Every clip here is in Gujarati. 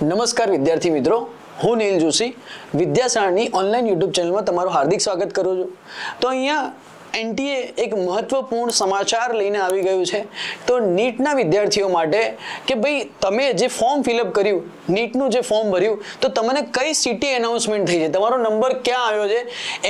નમસ્કાર વિદ્યાર્થી મિત્રો, હું નીલ જોશી વિદ્યાશાળાની ઓનલાઈન યુટ્યુબ ચેનલમાં તમારું હાર્દિક સ્વાગત કરું છું। તો અહીંયા એનટીએ એક મહત્વપૂર્ણ સમાચાર લઈને આવી ગયું છે। તો નીટના વિદ્યાર્થીઓ માટે કે ભાઈ તમે જે ફોર્મ ફિલઅપ કર્યું, નીટનું જે ફોર્મ ભર્યું, તો તમને કઈ સિટી એનાઉન્સમેન્ટ થઈ છે, તમારો નંબર ક્યાં આવ્યો છે,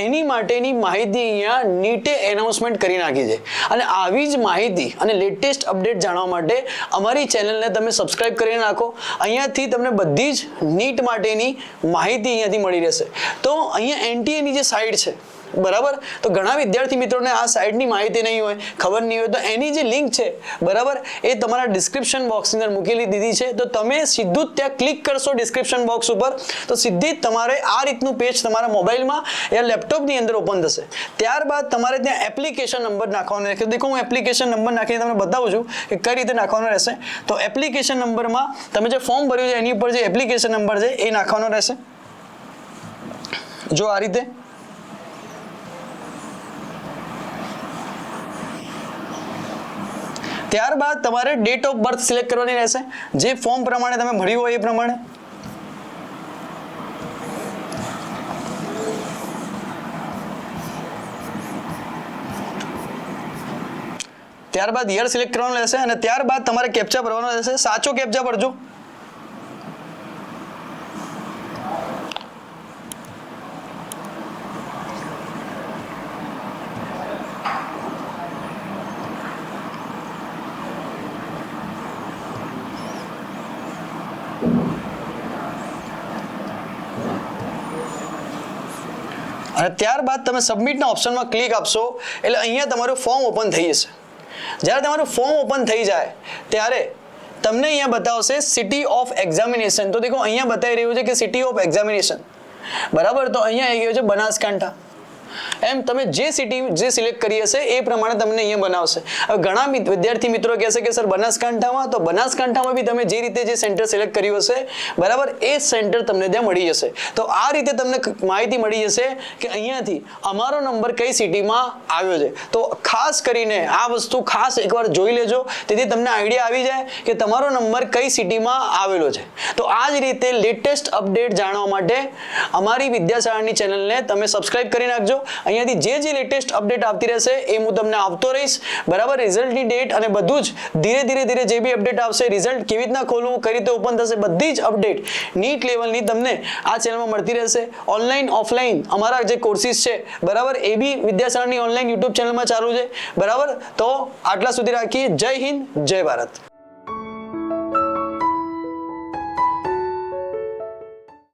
એની માટેની માહિતી અહીંયા નીટે એનાઉન્સમેન્ટ કરી નાખી છે। અને આવી જ માહિતી અને લેટેસ્ટ અપડેટ જાણવા માટે અમારી ચેનલને તમે સબસ્ક્રાઇબ કરી નાખો। અહીંયાથી તમને બધી જ નીટ માટેની માહિતી અહીંયાથી મળી રહેશે। તો અહીંયા એનટીએની જે સાઇટ છે બરાબર, તો ઘણા વિદ્યાર્થી મિત્રોને આ સાઇટની માહિતી નહીં હોય, ખબર નહીં હોય, તો એની જે લિંક છે બરાબર, એ તમારા ડિસ્ક્રિપ્શન બોક્સની અંદર મૂકેલી દીધી છે। તો તમે સીધું જ ત્યાં ક્લિક કરશો ડિસ્ક્રિપ્શન બોક્સ ઉપર, તો સીધી જ તમારે આ રીતનું પેજ તમારા મોબાઈલમાં યા લેપટોપની અંદર ઓપન થશે। ત્યારબાદ તમારે ત્યાં એપ્લિકેશન નંબર નાખવાનો રહેશે। દેખો હું એપ્લિકેશન નંબર નાખીને તમને બતાવું છું કે કઈ રીતે નાખવાનો રહેશે। તો એપ્લિકેશન નંબરમાં તમે જે ફોર્મ ભર્યું છે એની ઉપર જે એપ્લિકેશન નંબર છે એ નાખવાનો રહેશે। જો આ રીતે ત્યારબાદ તમારે ડેટ ઓફ બર્થ સિલેક્ટ કરવાની રહેશે, જે ફોર્મ પ્રમાણે તમે ભર્યું હોય એ પ્રમાણે। ત્યારબાદ યર સિલેક્ટ કરવાનું રહેશે અને ત્યારબાદ તમારે કેપ્ચા ભરવાનો રહેશે। સાચો કેપ્ચા ભરજો। અને ત્યારબાદ તમે સબમિટના ઓપ્શનમાં ક્લિક આપશો એટલે અહીંયા તમારું ફોર્મ ઓપન થઈ જશે। જ્યારે તમારું ફોર્મ ઓપન થઈ જાય ત્યારે તમને અહીંયા બતાવશે સિટી ઓફ એક્ઝામિનેશન। તો દેખો અહીંયા બતાવી રહ્યું છે કે સિટી ઓફ એક્ઝામિનેશન બરાબર, તો અહીંયા આવી ગયું છે બનાસકાંઠા। એમ તમે જે સિટી જે સિલેક્ટ કરી હશે એ પ્રમાણે તમને અહીંયા બનાવશે। હવે ઘણા વિદ્યાર્થી મિત્રો કહેશે કે સર બનાસકાંઠામાં, તો બનાસકાંઠામાં બી તમે જે રીતે જે સેન્ટર સિલેક્ટ કર્યું હશે બરાબર, એ સેન્ટર તમને ત્યાં મળી જશે। તો આ રીતે તમને માહિતી મળી જશે કે અહીંયાથી અમારો નંબર કઈ સિટીમાં આવ્યો છે। તો ખાસ કરીને આ વસ્તુ ખાસ એકવાર જોઈ લેજો, તેથી તમને આઈડિયા આવી જાય કે તમારો નંબર કઈ સિટીમાં આવેલો છે। તો આ જ રીતે લેટેસ્ટ અપડેટ જાણવા માટે અમારી વિદ્યાશાળાની ચેનલને તમે સબસ્ક્રાઇબ કરી નાખજો। અહીંયાથી જે લેટેસ્ટ અપડેટ આવતી રહેશે એ હું તમને આપતો રહીશ બરાબર। રિઝલ્ટની ડેટ અને બધું જ ધીરે જે બી અપડેટ આવશે, રિઝલ્ટ કેવી રીતના ખોલવું, કઈ રીતે ઓપન થશે, બધી જ અપડેટ નીટ લેવલની તમને આ ચેનલમાં મળતી રહેશે। ઓનલાઈન ઓફલાઈન અમારા જે કોર્સિસ છે બરાબર, એ બી વિદ્યાશાળાની ઓનલાઈન યુટ્યુબ ચેનલમાં ચાલુ છે બરાબર। તો આટલા સુધી રાખીએ। જય હિન્દ, જય ભારત।